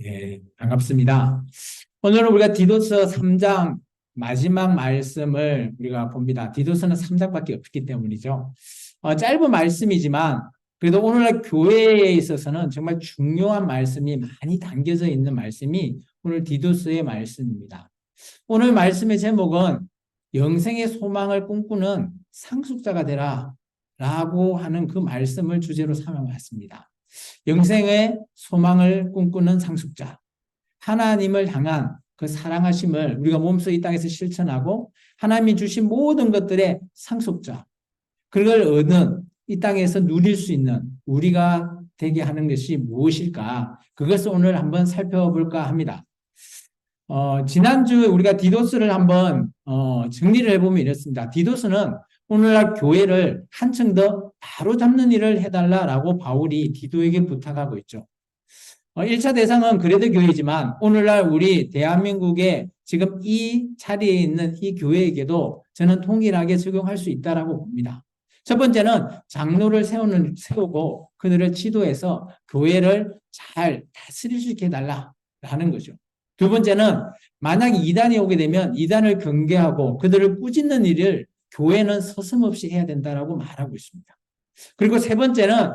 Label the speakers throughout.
Speaker 1: 예, 반갑습니다. 오늘은 우리가 디도서 3장 마지막 말씀을 우리가 봅니다. 디도서는 3장밖에 없기 때문이죠. 짧은 말씀이지만 그래도 오늘날 교회에 있어서는 정말 중요한 말씀이 많이 담겨져 있는 말씀이 오늘 디도서의 말씀입니다. 오늘 말씀의 제목은 영생의 소망을 꿈꾸는 상속자가 되라 라고 하는 그 말씀을 주제로 삼아봤습니다. 영생의 소망을 꿈꾸는 상속자, 하나님을 향한 그 사랑하심을 우리가 몸소 이 땅에서 실천하고 하나님이 주신 모든 것들의 상속자, 그걸 얻는 이 땅에서 누릴 수 있는 우리가 되게 하는 것이 무엇일까? 그것을 오늘 한번 살펴볼까 합니다. 지난주 우리가 디도스를 한번 정리를 해보면 이렇습니다. 디도스는 오늘날 교회를 한층 더 바로잡는 일을 해달라라고 바울이 디도에게 부탁하고 있죠. 1차 대상은 그레도 교회지만 오늘날 우리 대한민국에 지금 이 자리에 있는 이 교회에게도 저는 동일하게 적용할 수 있다라고 봅니다. 첫 번째는 장로를 세우고 그들을 지도해서 교회를 잘 다스릴 수 있게 해달라라는 거죠. 두 번째는 만약 이단이 오게 되면 이단을 경계하고 그들을 꾸짖는 일을 교회는 서슴없이 해야 된다라고 말하고 있습니다. 그리고 세 번째는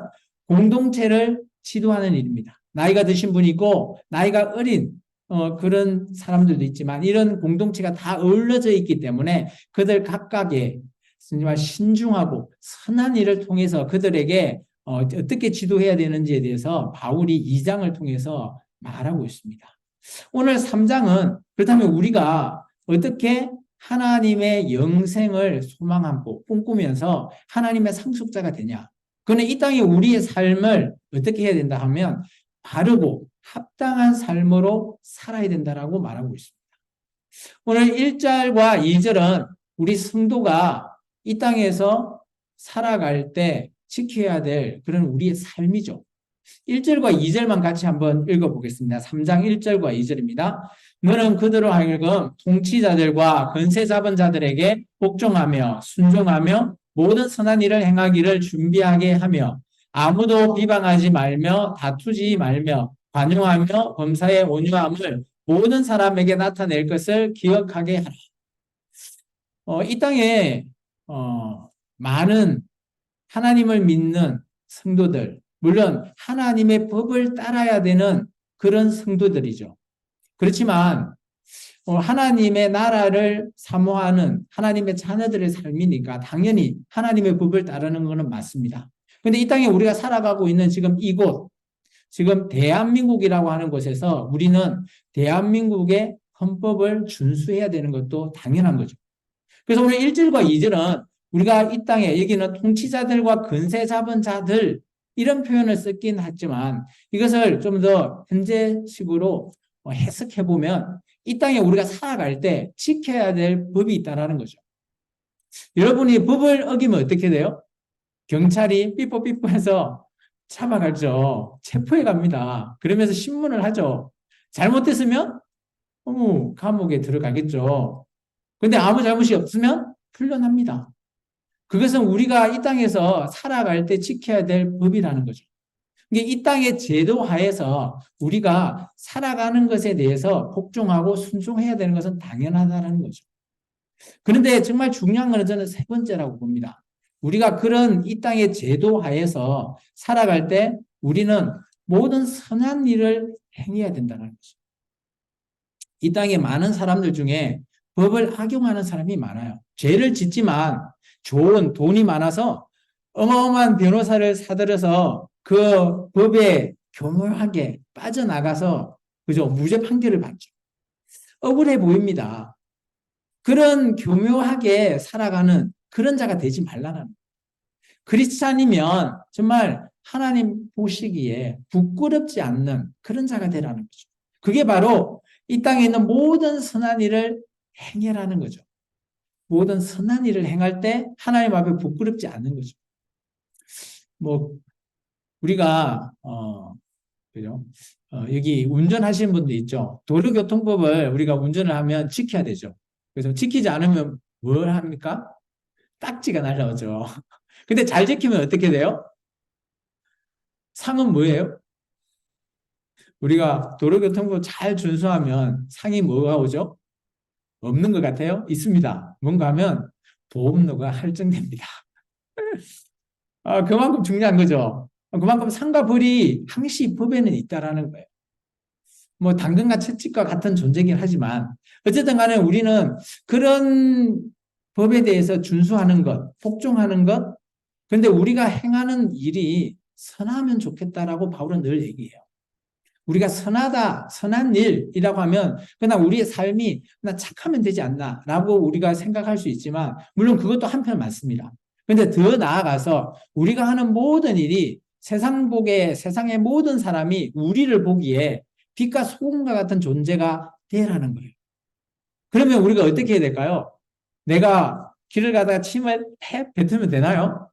Speaker 1: 공동체를 지도하는 일입니다. 나이가 드신 분이 있고 나이가 어린 그런 사람들도 있지만 이런 공동체가 다 어우러져 있기 때문에 그들 각각의 정말 신중하고 선한 일을 통해서 그들에게 어떻게 지도해야 되는지에 대해서 바울이 2장을 통해서 말하고 있습니다. 오늘 3장은 그렇다면 우리가 어떻게 하나님의 영생을 소망하고 꿈꾸면서 하나님의 상속자가 되냐? 그는 이 땅에 우리의 삶을 어떻게 해야 된다 하면 바르고 합당한 삶으로 살아야 된다라고 말하고 있습니다. 오늘 1절과 2절은 우리 성도가 이 땅에서 살아갈 때 지켜야 될 그런 우리의 삶이죠. 1절과 2절만 같이 한번 읽어보겠습니다. 3장 1절과 2절입니다. 너는 그들로 하여금 통치자들과 권세 잡은 자들에게 복종하며 순종하며 모든 선한 일을 행하기를 준비하게 하며 아무도 비방하지 말며 다투지 말며 관용하며 범사의 온유함을 모든 사람에게 나타낼 것을 기억하게 하라. 이 땅에 많은 하나님을 믿는 성도들, 물론 하나님의 법을 따라야 되는 그런 성도들이죠. 그렇지만 하나님의 나라를 사모하는 하나님의 자녀들의 삶이니까 당연히 하나님의 법을 따르는 것은 맞습니다. 그런데 이 땅에 우리가 살아가고 있는 지금 이곳, 지금 대한민국이라고 하는 곳에서 우리는 대한민국의 헌법을 준수해야 되는 것도 당연한 거죠. 그래서 오늘 1절과 2절은 우리가 이 땅에 여기는 통치자들과 권세 잡은 자들 이런 표현을 썼긴 하지만 이것을 좀 더 현재식으로 해석해 보면 이 땅에 우리가 살아갈 때 지켜야 될 법이 있다는 거죠. 여러분이 법을 어기면 어떻게 돼요? 경찰이 삐뽀삐뽀해서 잡아가죠. 체포해 갑니다. 그러면서 신문을 하죠. 잘못됐으면 감옥에 들어가겠죠. 근데 아무 잘못이 없으면 풀려납니다. 그것은 우리가 이 땅에서 살아갈 때 지켜야 될 법이라는 거죠. 이 땅의 제도 하에서 우리가 살아가는 것에 대해서 복종하고 순종해야 되는 것은 당연하다는 거죠. 그런데 정말 중요한 것은 저는 세 번째라고 봅니다. 우리가 그런 이 땅의 제도 하에서 살아갈 때 우리는 모든 선한 일을 행해야 된다는 거죠. 이 땅에 많은 사람들 중에 법을 악용하는 사람이 많아요. 죄를 짓지만 좋은 돈이 많아서 어마어마한 변호사를 사들여서 그 법에 교묘하게 빠져나가서 그죠? 무죄 판결을 받죠. 억울해 보입니다. 그런 교묘하게 살아가는 그런 자가 되지 말라는 크리스찬이면 정말 하나님 보시기에 부끄럽지 않는 그런 자가 되라는 거죠. 그게 바로 이 땅에 있는 모든 선한 일을 행해라는 거죠. 모든 선한 일을 행할 때 하나님 앞에 부끄럽지 않는 거죠. 우리가 그죠? 여기 운전하시는 분들 있죠. 도로교통법을 우리가 운전을 하면 지켜야 되죠. 그래서 지키지 않으면 뭘 합니까? 딱지가 날라오죠. 근데 잘 지키면 어떻게 돼요? 상은 뭐예요? 우리가 도로교통법 잘 준수하면 상이 뭐가 오죠? 없는 것 같아요? 있습니다. 뭔가 하면 보험료가 할증됩니다. 그만큼 중요한 거죠. 그만큼 상과 벌이 항시 법에는 있다라는 거예요. 뭐 당근과 채찍과 같은 존재긴 하지만 어쨌든 간에 우리는 그런 법에 대해서 준수하는 것, 복종하는 것, 근데 우리가 행하는 일이 선하면 좋겠다라고 바울은 늘 얘기해요. 우리가 선하다, 선한 일이라고 하면 그냥 우리의 삶이 그냥 착하면 되지 않나라고 우리가 생각할 수 있지만 물론 그것도 한편 맞습니다. 근데 더 나아가서 우리가 하는 모든 일이 세상의 모든 사람이 우리를 보기에 빛과 소금과 같은 존재가 되라는 거예요. 그러면 우리가 어떻게 해야 될까요? 내가 길을 가다가 침을 뱉으면 되나요?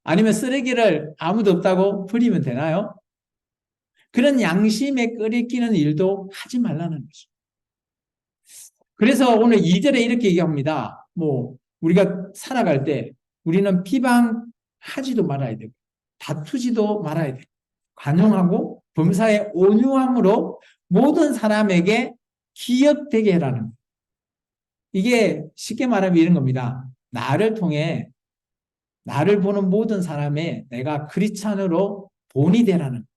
Speaker 1: 아니면 쓰레기를 아무도 없다고 버리면 되나요? 그런 양심에 끓이끼는 일도 하지 말라는 거죠. 그래서 오늘 2절에 이렇게 얘기합니다. 우리가 살아갈 때 우리는 비방하지도 말아야 되고, 다투지도 말아야 되고, 관용하고 범사의 온유함으로 모든 사람에게 기억되게 해라는 거예요. 이게 쉽게 말하면 이런 겁니다. 나를 통해 나를 보는 모든 사람에 내가 크리스찬으로 본이 되라는 거죠.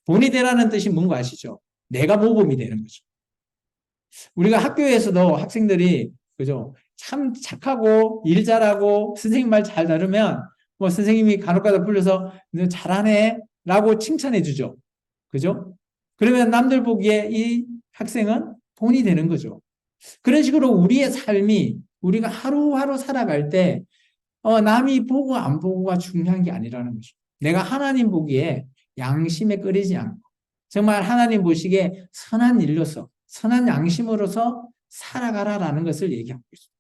Speaker 1: 본이 되라는 뜻이 뭔가 아시죠? 내가 모범이 되는 거죠. 우리가 학교에서도 학생들이 그죠? 참 착하고 일 잘하고 선생님 말 잘 들으면 선생님이 간혹가다 불러서 너 잘하네 라고 칭찬해 주죠. 그죠? 그러면 남들 보기에 이 학생은 본이 되는 거죠. 그런 식으로 우리의 삶이 우리가 하루하루 살아갈 때 남이 보고 안 보고가 중요한 게 아니라는 거죠. 내가 하나님 보기에 양심에 끓이지 않고 정말 하나님 보시기에 선한 일로서 선한 양심으로서 살아가라라는 것을 얘기하고 있습니다.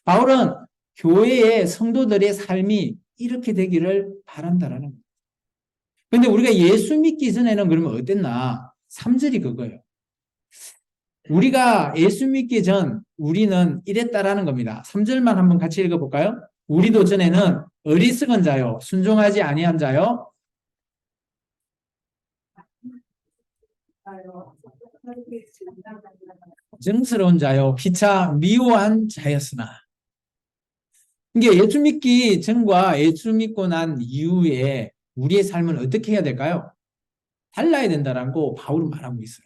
Speaker 1: 바울은 교회의 성도들의 삶이 이렇게 되기를 바란다라는 거예요. 그런데 우리가 예수 믿기 전에는 그러면 어땠나? 3절이 그거예요. 우리가 예수 믿기 전 우리는 이랬다라는 겁니다. 3절만 한번 같이 읽어볼까요? 우리도 전에는 어리석은 자요, 순종하지 아니한 자요, 정스러운 자요, 피차 미워한 자였으나. 이게 예수 믿기 전과 예수 믿고 난 이후에 우리의 삶은 어떻게 해야 될까요? 달라야 된다라고 바울은 말하고 있어요.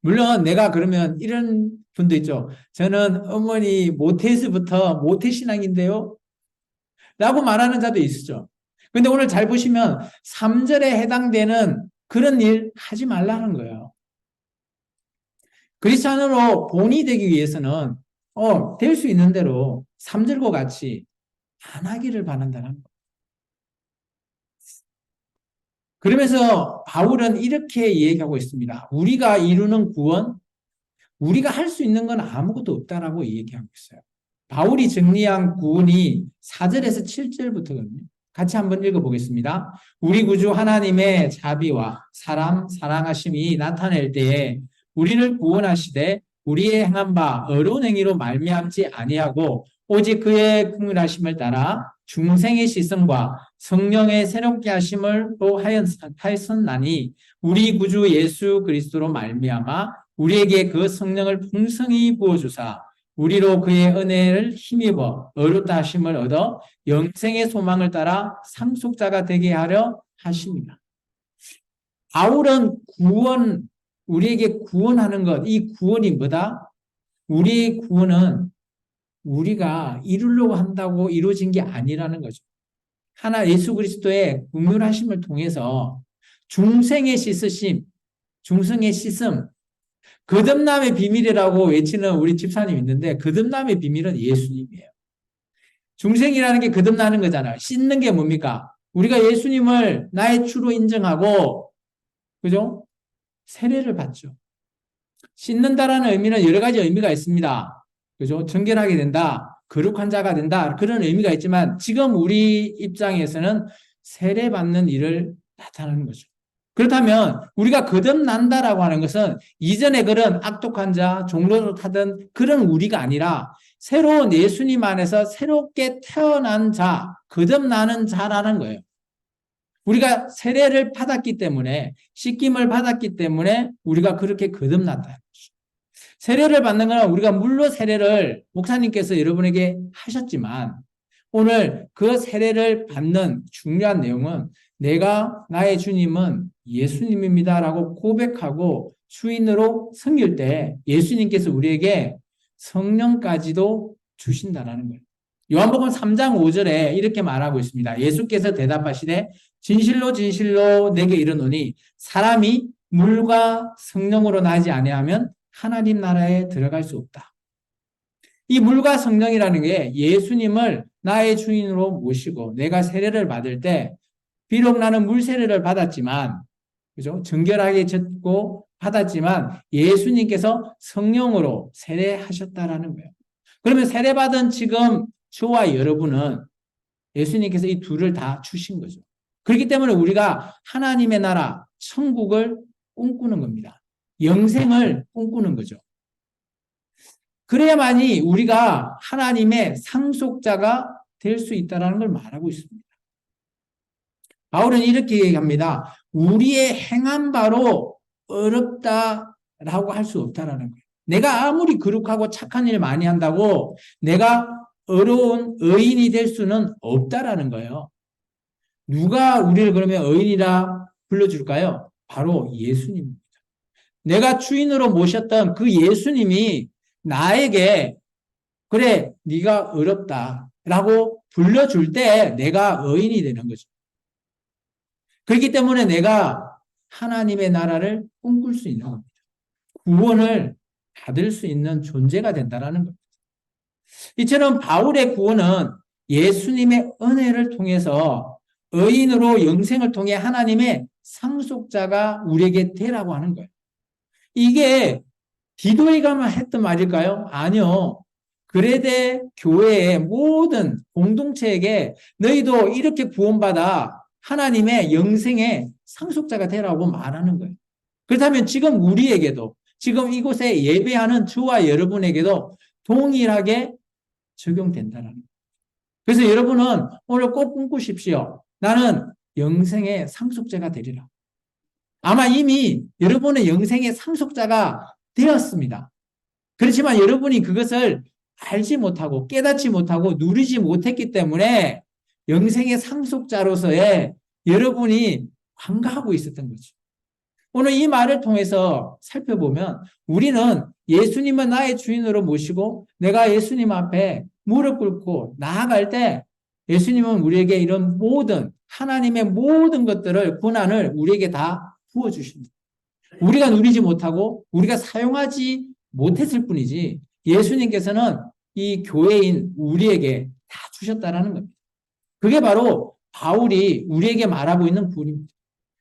Speaker 1: 물론 내가 그러면 이런 분도 있죠. 저는 어머니 모태에서부터 모태신앙인데요. 라고 말하는 자도 있죠. 근데 오늘 잘 보시면 3절에 해당되는 그런 일 하지 말라는 거예요. 크리스찬으로 본이 되기 위해서는 될 수 있는 대로 3절과 같이 안 하기를 바란다는 거예요. 그러면서 바울은 이렇게 얘기하고 있습니다. 우리가 이루는 구원, 우리가 할 수 있는 건 아무것도 없다라고 얘기하고 있어요. 바울이 정리한 구원이 4절에서 7절부터거든요. 같이 한번 읽어보겠습니다. 우리 구주 하나님의 자비와 사랑하심이 나타낼 때에 우리를 구원하시되 우리의 행한 바 어려운 행위로 말미암지 아니하고 오직 그의 긍휼하심을 따라 중생의 시선과 성령의 새롭게 하심을 또 하였나니 우리 구주 예수 그리스도로 말미암아 우리에게 그 성령을 풍성히 부어주사 우리로 그의 은혜를 힘입어 어렵다 하심을 얻어 영생의 소망을 따라 상속자가 되게 하려 하십니다. 바울은 우리에게 구원하는 것, 이 구원이 뭐다? 우리의 구원은 우리가 이루려고 한다고 이루어진 게 아니라는 거죠. 하나 예수 그리스도의 긍휼하심을 통해서 중생의 씻음, 거듭남의 비밀이라고 외치는 우리 집사님 있는데 거듭남의 비밀은 예수님이에요. 중생이라는 게 거듭나는 거잖아요. 씻는 게 뭡니까? 우리가 예수님을 나의 주로 인정하고 그죠? 세례를 받죠. 씻는다라는 의미는 여러 가지 의미가 있습니다. 그죠? 정결하게 된다. 거룩한 자가 된다. 그런 의미가 있지만 지금 우리 입장에서는 세례 받는 일을 나타내는 거죠. 그렇다면 우리가 거듭난다라고 하는 것은 이전에 그런 악독한 자, 종로릇하던 그런 우리가 아니라 새로운 예수님 안에서 새롭게 태어난 자, 거듭나는 자라는 거예요. 우리가 세례를 받았기 때문에, 씻김을 받았기 때문에 우리가 그렇게 거듭났다. 세례를 받는 건 우리가 물로 세례를 목사님께서 여러분에게 하셨지만, 오늘 그 세례를 받는 중요한 내용은 내가 나의 주님은 예수님입니다라고 고백하고 주인으로 섬길 때 예수님께서 우리에게 성령까지도 주신다라는 거예요. 요한복음 3장 5절에 이렇게 말하고 있습니다. 예수께서 대답하시되 진실로 진실로 내게 이르노니 사람이 물과 성령으로 나지 아니하면 하나님 나라에 들어갈 수 없다. 이 물과 성령이라는 게 예수님을 나의 주인으로 모시고 내가 세례를 받을 때 비록 나는 물 세례를 받았지만, 그죠? 정결하게 젖고 받았지만 예수님께서 성령으로 세례하셨다라는 거예요. 그러면 세례받은 지금 저와 여러분은 예수님께서 이 둘을 다 주신 거죠. 그렇기 때문에 우리가 하나님의 나라, 천국을 꿈꾸는 겁니다. 영생을 꿈꾸는 거죠. 그래야만이 우리가 하나님의 상속자가 될 수 있다는 걸 말하고 있습니다. 바울은 이렇게 얘기합니다. 우리의 행한 바로 어렵다라고 할 수 없다라는 거예요. 내가 아무리 거룩하고 착한 일 많이 한다고 내가 어려운 의인이 될 수는 없다라는 거예요. 누가 우리를 그러면 의인이라 불러줄까요? 바로 예수님입니다. 내가 주인으로 모셨던 그 예수님이 나에게 그래, 네가 어렵다라고 불러줄 때 내가 의인이 되는 거죠. 그렇기 때문에 내가 하나님의 나라를 꿈꿀 수 있는 겁니다. 구원을 받을 수 있는 존재가 된다는 겁니다. 이처럼 바울의 구원은 예수님의 은혜를 통해서 의인으로 영생을 통해 하나님의 상속자가 우리에게 되라고 하는 거예요. 이게 디도이가만 했던 말일까요? 아니요. 그레데 교회의 모든 공동체에게 너희도 이렇게 구원받아 하나님의 영생의 상속자가 되라고 말하는 거예요. 그렇다면 지금 우리에게도, 지금 이곳에 예배하는 저와 여러분에게도 동일하게 적용된다는 거예요. 그래서 여러분은 오늘 꼭 꿈꾸십시오. 나는 영생의 상속자가 되리라. 아마 이미 여러분의 영생의 상속자가 되었습니다. 그렇지만 여러분이 그것을 알지 못하고 깨닫지 못하고 누리지 못했기 때문에 영생의 상속자로서의 여러분이 관가하고 있었던 거죠. 오늘 이 말을 통해서 살펴보면 우리는 예수님은 나의 주인으로 모시고 내가 예수님 앞에 무릎 꿇고 나아갈 때 예수님은 우리에게 이런 모든 하나님의 모든 것들을 고난을 우리에게 다 부어주십니다. 우리가 누리지 못하고 우리가 사용하지 못했을 뿐이지 예수님께서는 이 교회인 우리에게 다 주셨다라는 겁니다. 그게 바로 바울이 우리에게 말하고 있는 구원입니다.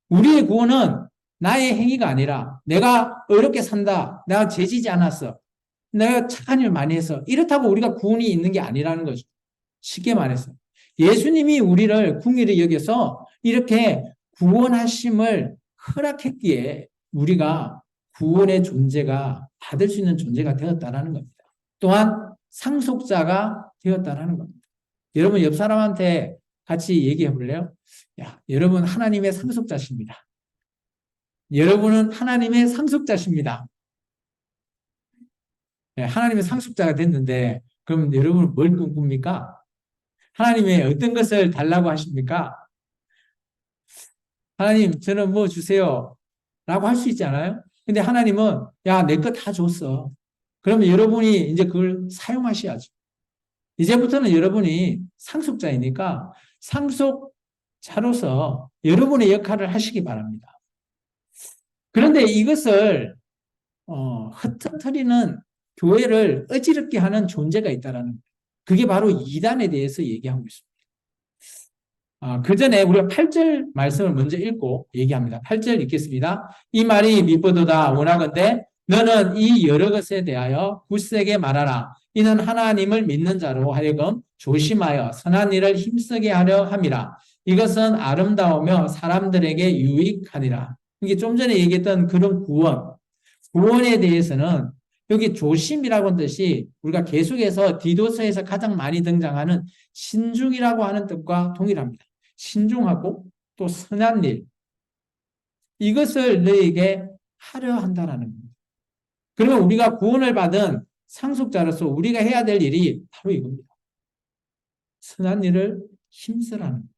Speaker 1: 우리의 구원은 나의 행위가 아니라 내가 어렵게 산다, 내가 죄지지 않았어, 내가 착한 일 많이 해서 이렇다고 우리가 구원이 있는 게 아니라는 거죠. 쉽게 말해서 예수님이 우리를 긍휼히 여겨서 이렇게 구원하심을 허락했기에 우리가 구원의 존재가 받을 수 있는 존재가 되었다라는 겁니다. 또한 상속자가 되었다라는 겁니다. 여러분 옆 사람한테 같이 얘기해 볼래요? 야, 여러분 하나님의 상속자십니다. 여러분은 하나님의 상속자십니다. 네, 하나님의 상속자가 됐는데 그럼 여러분은 뭘 꿈꿉니까? 하나님의 어떤 것을 달라고 하십니까? 하나님 저는 뭐 주세요 라고 할 수 있잖아요. 근데 하나님은 야, 내 거 다 줬어. 그러면 여러분이 이제 그걸 사용하셔야죠. 이제부터는 여러분이 상속자이니까 상속자로서 여러분의 역할을 하시기 바랍니다. 그런데 이것을 흩어뜨리는 교회를 어지럽게 하는 존재가 있다는 거예요. 그게 바로 이단에 대해서 얘기하고 있습니다. 그 전에 우리가 8절 말씀을 먼저 읽고 얘기합니다. 8절 읽겠습니다. 이 말이 미쁘도다 원하건대 너는 이 여러 것에 대하여 굳세게 말하라. 이는 하나님을 믿는 자로 하여금 조심하여 선한 일을 힘쓰게 하려 함이라. 이것은 아름다우며 사람들에게 유익하니라. 이게 좀 전에 얘기했던 그런 구원에 대해서는 여기 조심이라고 하는 뜻이 우리가 계속해서 디도서에서 가장 많이 등장하는 신중이라고 하는 뜻과 동일합니다. 신중하고 또 선한 일, 이것을 너에게 하려 한다라는 겁니다. 그러면 우리가 구원을 받은 상속자로서 우리가 해야 될 일이 바로 이겁니다. 선한 일을 힘쓰라는 거예요.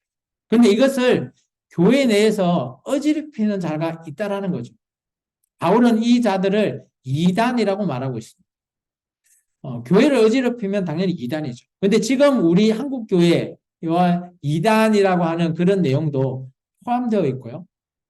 Speaker 1: 그런데 이것을 교회 내에서 어지럽히는 자가 있다라는 거죠. 바울은 이 자들을 이단이라고 말하고 있습니다. 교회를 어지럽히면 당연히 이단이죠. 그런데 지금 우리 한국 교회와 이단이라고 하는 그런 내용도 포함되어 있고요.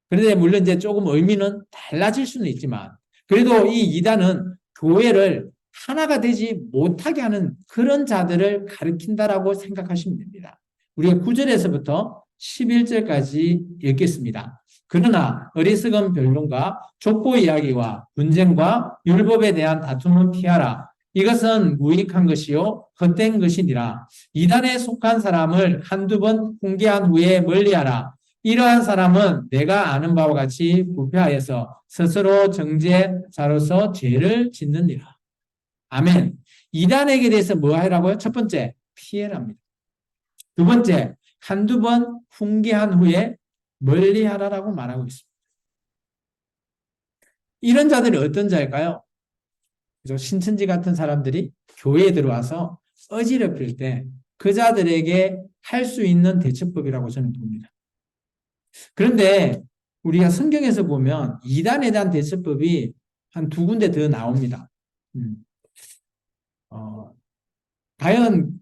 Speaker 1: 그런데 물론 이제 조금 의미는 달라질 수는 있지만 그래도 이 이단은 교회를 하나가 되지 못하게 하는 그런 자들을 가리킨다라고 생각하시면 됩니다. 우리가 9절에서부터 11절까지 읽겠습니다. 그러나 어리석은 변론과 족보 이야기와 분쟁과 율법에 대한 다툼은 피하라. 이것은 무익한 것이요 헛된 것이니라. 이단에 속한 사람을 한두 번 훈계한 후에 멀리하라. 이러한 사람은 내가 아는 바와 같이 부패하여서 스스로 정죄자로서 죄를 짓느니라. 아멘. 이단에게 대해서 뭐 하라고요? 첫 번째, 피해랍니다. 두 번째, 한두 번 훈계한 후에 멀리하라라고 말하고 있습니다. 이런 자들이 어떤 자일까요? 그죠? 신천지 같은 사람들이 교회에 들어와서 어지럽힐 때 그 자들에게 할 수 있는 대처법이라고 저는 봅니다. 그런데 우리가 성경에서 보면 이단에 대한 대처법이 한 두 군데 더 나옵니다. 과연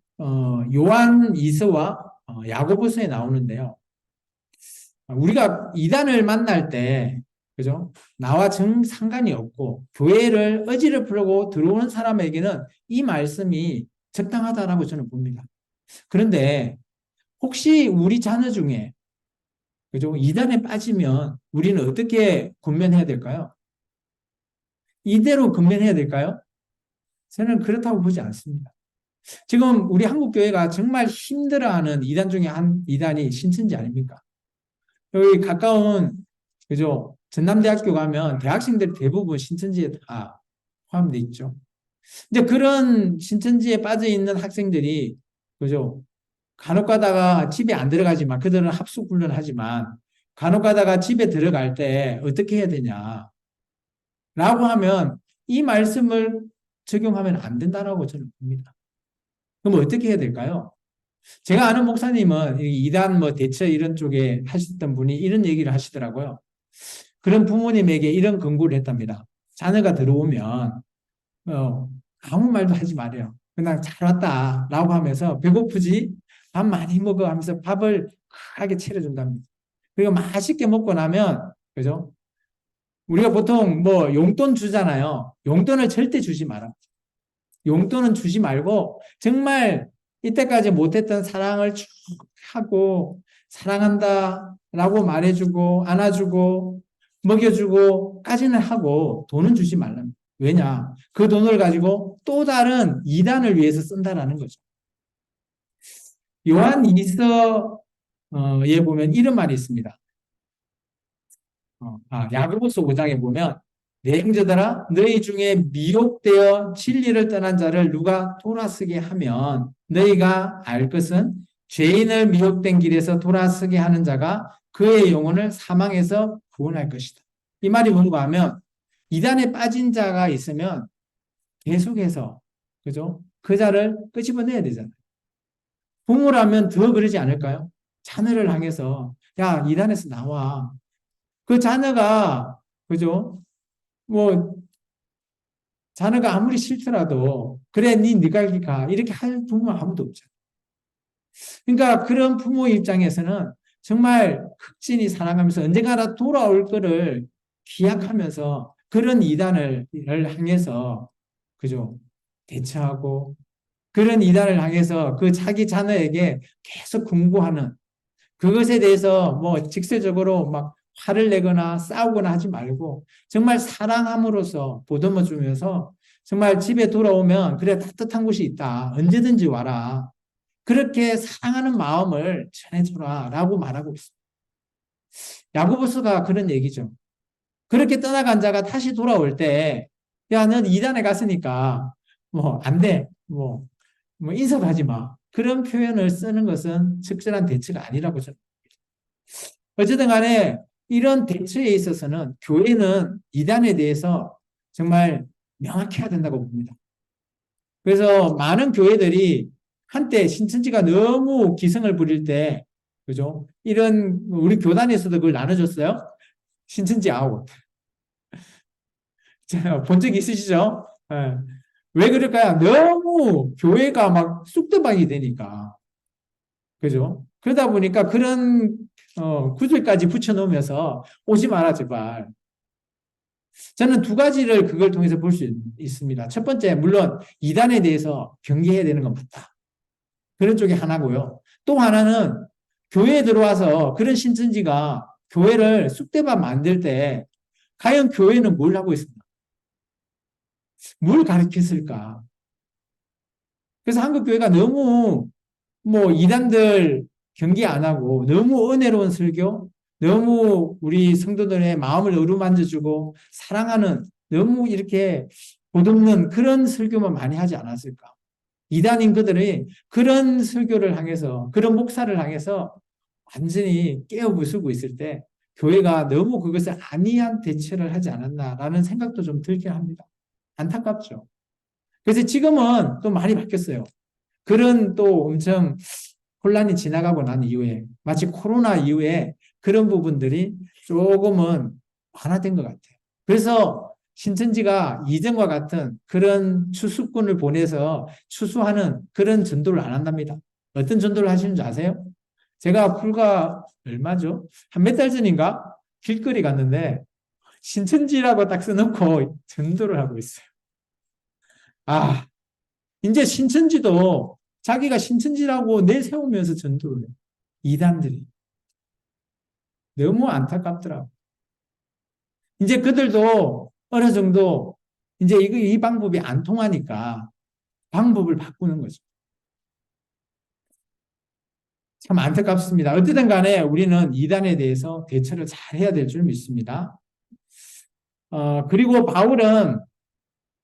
Speaker 1: 요한 2서와 야고보서에 나오는데요. 우리가 이단을 만날 때 그죠? 나와 정 상관이 없고 교회를 어지럽히려고 들어오는 사람에게는 이 말씀이 적당하다라고 저는 봅니다. 그런데 혹시 우리 자녀 중에 그죠? 이단에 빠지면 우리는 어떻게 권면해야 될까요? 이대로 권면해야 될까요? 저는 그렇다고 보지 않습니다. 지금 우리 한국 교회가 정말 힘들어하는 이단 중에 한 이단이 신천지 아닙니까? 여기 가까운 그죠? 전남대학교 가면 대학생들 대부분 신천지에 다 포함되어 있죠. 이제 그런 신천지에 빠져 있는 학생들이 그죠? 간혹 가다가 집에 안 들어가지만 그들은 합숙 훈련하지만 간혹 가다가 집에 들어갈 때 어떻게 해야 되냐? 라고 하면 이 말씀을 적용하면 안 된다라고 저는 봅니다. 그럼 어떻게 해야 될까요? 제가 아는 목사님은 이단 뭐 대처 이런 쪽에 하셨던 분이 이런 얘기를 하시더라고요. 그런 부모님에게 이런 권고를 했답니다. 자녀가 들어오면 아무 말도 하지 말아요. 그냥 잘 왔다 라고 하면서 배고프지? 밥 많이 먹어 하면서 밥을 크게 차려준답니다. 그리고 맛있게 먹고 나면 그죠? 우리가 보통 뭐 용돈 주잖아요. 용돈을 절대 주지 마라. 용돈은 주지 말고 정말 이때까지 못했던 사랑을 쭉 하고 사랑한다 라고 말해주고 안아주고 먹여주고까지는 하고 돈은 주지 말랍니다. 왜냐? 그 돈을 가지고 또 다른 이단을 위해서 쓴다라는 거죠. 요한 2서에 보면 이런 말이 있습니다. 야고보서 5장에 보면 내 형제들아 너희 중에 미혹되어 진리를 떠난 자를 누가 돌아서게 하면 너희가 알 것은 죄인을 미혹된 길에서 돌아서게 하는 자가 그의 영혼을 사망에서 구원할 것이다. 이 말이 뭔가 하면 이단에 빠진 자가 있으면 계속해서 그죠? 그 자를 끄집어내야 되잖아요. 부모라면 더 그러지 않을까요? 자녀를 향해서 야 이단에서 나와. 그 자녀가 그죠? 뭐 자녀가 아무리 싫더라도 그래 네가 가 이렇게 할 부모 아무도 없잖아요. 그러니까 그런 부모 입장에서는 정말 극진히 사랑하면서 언젠가나 돌아올 거를 기약하면서 그런 이단을 향해서 그죠? 대처하고 그런 이단을 향해서 그 자기 자녀에게 계속 공부하는 그것에 대해서 뭐 직설적으로 막 화를 내거나 싸우거나 하지 말고 정말 사랑함으로써 보듬어 주면서 정말 집에 돌아오면 그래 따뜻한 곳이 있다. 언제든지 와라. 그렇게 사랑하는 마음을 전해주라 라고 말하고 있습니다. 야고보서가 그런 얘기죠. 그렇게 떠나간 자가 다시 돌아올 때 야, 넌 이단에 갔으니까 뭐 안 돼. 뭐 인사도 하지 마. 그런 표현을 쓰는 것은 적절한 대처가 아니라고 저는 봅니다. 어쨌든 간에 이런 대처에 있어서는 교회는 이단에 대해서 정말 명확해야 된다고 봅니다. 그래서 많은 교회들이 한때 신천지가 너무 기승을 부릴 때, 그죠? 이런, 우리 교단에서도 그걸 나눠줬어요. 신천지 아웃. 본 적 있으시죠? 예. 왜 그럴까요? 너무 교회가 막 쑥대밭이 되니까. 그죠? 그러다 보니까 그런, 구절까지 붙여놓으면서 오지 마라, 제발. 저는 두 가지를 그걸 통해서 볼 수 있습니다. 첫 번째, 물론 이단에 대해서 경계해야 되는 건 맞다. 그런 쪽이 하나고요. 또 하나는 교회에 들어와서 그런 신천지가 교회를 쑥대밭 만들 때 과연 교회는 뭘 하고 있습니까? 뭘 가르쳤을까? 그래서 한국 교회가 너무 뭐 이단들 경계 안 하고 너무 은혜로운 설교, 너무 우리 성도들의 마음을 어루만져주고 사랑하는 너무 이렇게 보듬는 그런 설교만 많이 하지 않았을까? 이단인 그들이 그런 설교를 향해서 그런 목사를 향해서 완전히 깨어 부수고 있을 때 교회가 너무 그것을 안이한 대처를 하지 않았나라는 생각도 좀 들긴 합니다. 안타깝죠. 그래서 지금은 또 많이 바뀌었어요. 그런 또 엄청 혼란이 지나가고 난 이후에 마치 코로나 이후에 그런 부분들이 조금은 완화된 것 같아요. 그래서 신천지가 이전과 같은 그런 추수꾼을 보내서 추수하는 그런 전도를 안 한답니다. 어떤 전도를 하시는 줄 아세요? 제가 불과 얼마죠? 한 몇 달 전인가? 길거리 갔는데 신천지라고 딱 써놓고 전도를 하고 있어요. 아, 이제 신천지도 자기가 신천지라고 내세우면서 전도를 해요. 이단들이. 너무 안타깝더라고. 이제 그들도 어느 정도 이제 이 방법이 안 통하니까 방법을 바꾸는 거죠. 참 안타깝습니다. 어쨌든 간에 우리는 이단에 대해서 대처를 잘 해야 될 줄 믿습니다. 그리고 바울은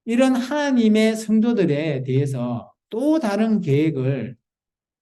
Speaker 1: 이런 하나님의 성도들에 대해서 또 다른 계획을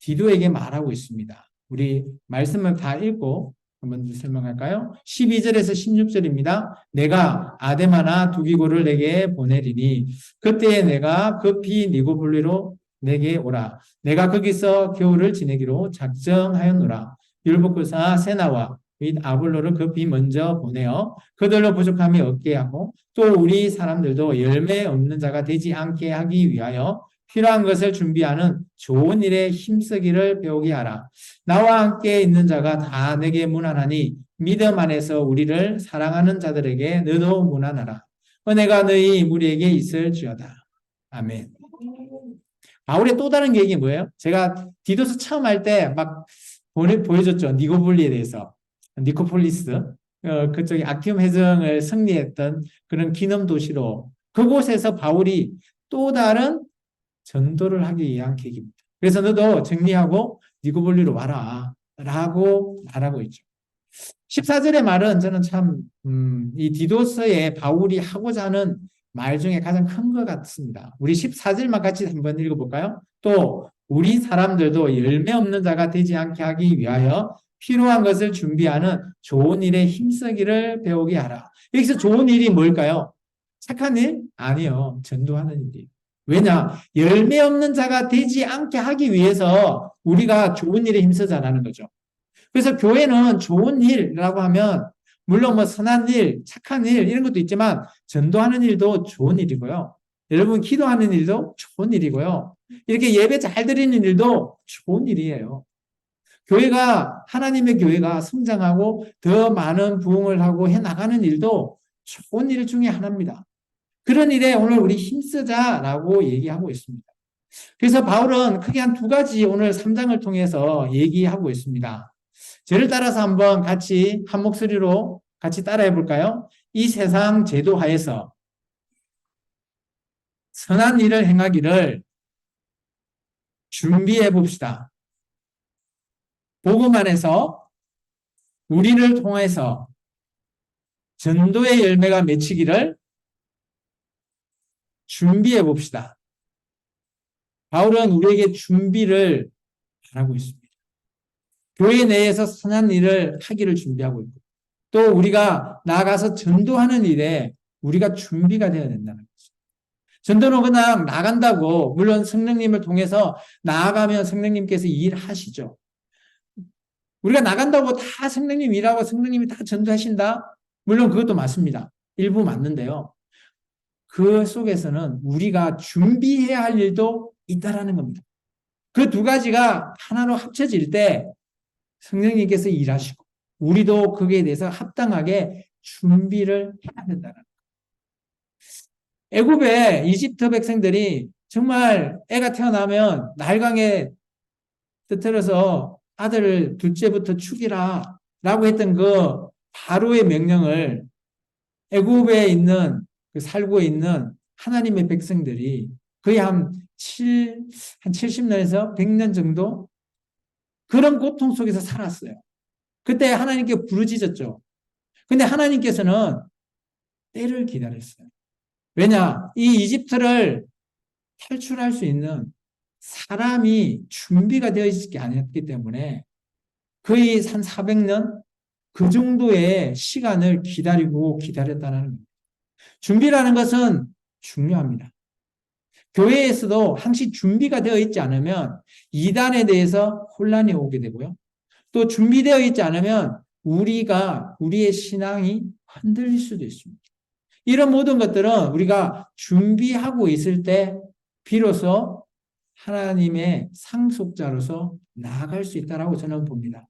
Speaker 1: 디도에게 말하고 있습니다. 우리 말씀을 다 읽고 한번 설명할까요? 12절에서 16절입니다. 내가 아데마나 두기고를 내게 보내리니 그때에 내가 급히 니고볼리로 내게 오라. 내가 거기서 겨울을 지내기로 작정하였노라. 율법교사 세나와 및 아볼로를 급히 먼저 보내어 그들로 부족함이 없게 하고 또 우리 사람들도 열매 없는 자가 되지 않게 하기 위하여 필요한 것을 준비하는 좋은 일에 힘쓰기를 배우게 하라. 나와 함께 있는 자가 다 내게 문안하니 믿음 안에서 우리를 사랑하는 자들에게 너도 문안하라. 은혜가 너희 무리에게 있을지어다. 아멘. 바울의 또 다른 계획이 뭐예요? 제가 디도스 처음 할 때 막 보여줬죠. 니고볼리에 대해서. 니코폴리스. 그쪽에 아키움 해성을 승리했던 그런 기념 도시로 그곳에서 바울이 또 다른 전도를 하기 위한 계기입니다. 그래서 너도 정리하고 니고볼리로 와라 라고 말하고 있죠. 14절의 말은 저는 참, 이 디도서에 바울이 하고자 하는 말 중에 가장 큰 것 같습니다. 우리 14절만 같이 한번 읽어볼까요? 또 우리 사람들도 열매 없는 자가 되지 않게 하기 위하여 필요한 것을 준비하는 좋은 일에 힘쓰기를 배우게 하라. 여기서 좋은 일이 뭘까요? 착한 일? 아니요. 전도하는 일이에요. 왜냐? 열매 없는 자가 되지 않게 하기 위해서 우리가 좋은 일에 힘쓰자라는 거죠. 그래서 교회는 좋은 일이라고 하면 물론 뭐 선한 일, 착한 일 이런 것도 있지만 전도하는 일도 좋은 일이고요. 여러분 기도하는 일도 좋은 일이고요. 이렇게 예배 잘 드리는 일도 좋은 일이에요. 교회가 하나님의 교회가 성장하고 더 많은 부흥을 하고 해 나가는 일도 좋은 일 중에 하나입니다. 그런 일에 오늘 우리 힘쓰자라고 얘기하고 있습니다. 그래서 바울은 크게 한 두 가지 오늘 3장을 통해서 얘기하고 있습니다. 저를 따라서 한번 같이 한 목소리로 같이 따라해 볼까요? 이 세상 제도 하에서 선한 일을 행하기를 준비해 봅시다. 복음 안에서 우리를 통해서 전도의 열매가 맺히기를 준비해 봅시다. 바울은 우리에게 준비를 바라고 있습니다. 교회 내에서 선한 일을 하기를 준비하고 있고, 또 우리가 나아가서 전도하는 일에 우리가 준비가 되어야 된다는 거죠. 전도는 그냥 나간다고, 물론 성령님을 통해서 나아가면 성령님께서 일하시죠. 우리가 나간다고 다 성령님 일하고 성령님이 다 전도하신다? 물론 그것도 맞습니다. 일부 맞는데요. 그 속에서는 우리가 준비해야 할 일도 있다라는 겁니다. 그 두 가지가 하나로 합쳐질 때 성령님께서 일하시고 우리도 거기에 대해서 합당하게 준비를 해야 된다는 거예요. 애굽의 이집트 백성들이 정말 애가 태어나면 날강에 터뜨려서 아들을 둘째부터 죽이라 라고 했던 그 바로의 명령을 애굽에 있는 살고 있는 하나님의 백성들이 거의 한 70년에서 100년 정도 그런 고통 속에서 살았어요. 그때 하나님께 부르짖었죠. 근데 하나님께서는 때를 기다렸어요. 왜냐? 이 이집트를 탈출할 수 있는 사람이 준비가 되어 있지 않았기 때문에 거의 한 400년 그 정도의 시간을 기다렸다는 겁니다. 준비라는 것은 중요합니다. 교회에서도 항상 준비가 되어 있지 않으면 이단에 대해서 혼란이 오게 되고요. 또 준비되어 있지 않으면 우리의 신앙이 흔들릴 수도 있습니다. 이런 모든 것들은 우리가 준비하고 있을 때 비로소 하나님의 상속자로서 나아갈 수 있다고 저는 봅니다.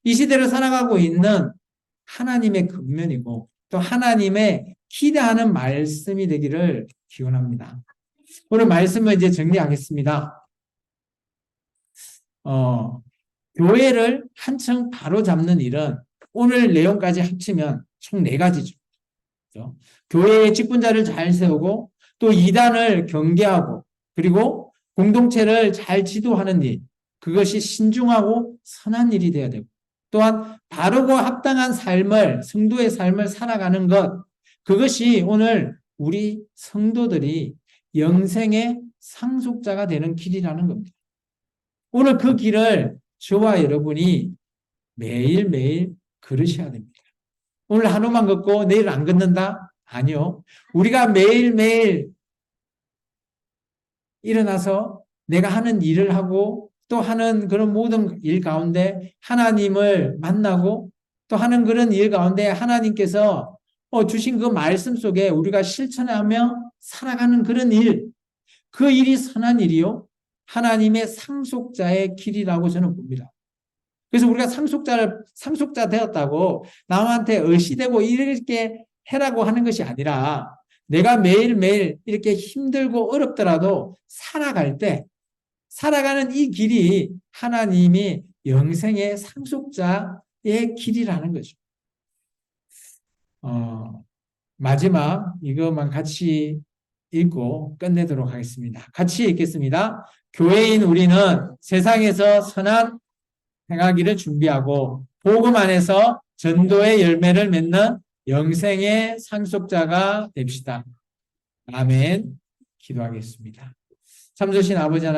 Speaker 1: 이 시대를 살아가고 있는 하나님의 근면이고 또 하나님의 기대하는 말씀이 되기를 기원합니다. 오늘 말씀을 이제 정리하겠습니다. 교회를 한층 바로잡는 일은 오늘 내용까지 합치면 총 4가지죠. 그렇죠? 교회의 직분자를 잘 세우고 또 이단을 경계하고 그리고 공동체를 잘 지도하는 일, 그것이 신중하고 선한 일이 되어야 되고 또한 바르고 합당한 삶을, 성도의 삶을 살아가는 것, 그것이 오늘 우리 성도들이 영생의 상속자가 되는 길이라는 겁니다. 오늘 그 길을 저와 여러분이 매일매일 걸으셔야 됩니다. 오늘 하루만 걷고 내일 안 걷는다? 아니요. 우리가 매일매일 일어나서 내가 하는 일을 하고 또 하는 그런 모든 일 가운데 하나님을 만나고 또 하는 그런 일 가운데 하나님께서 주신 그 말씀 속에 우리가 실천하며 살아가는 그런 일, 그 일이 선한 일이요. 하나님의 상속자의 길이라고 저는 봅니다. 그래서 우리가 상속자 되었다고 남한테 의시되고 이렇게 해라고 하는 것이 아니라 내가 매일매일 이렇게 힘들고 어렵더라도 살아가는 이 길이 하나님이 영생의 상속자의 길이라는 거죠. 마지막 이것만 같이 읽고 끝내도록 하겠습니다. 같이 읽겠습니다. 교회인 우리는 세상에서 선한 행하기를 준비하고 복음 안에서 전도의 열매를 맺는 영생의 상속자가 됩시다. 아멘. 기도하겠습니다. 참 좋으신 아버지 하나님,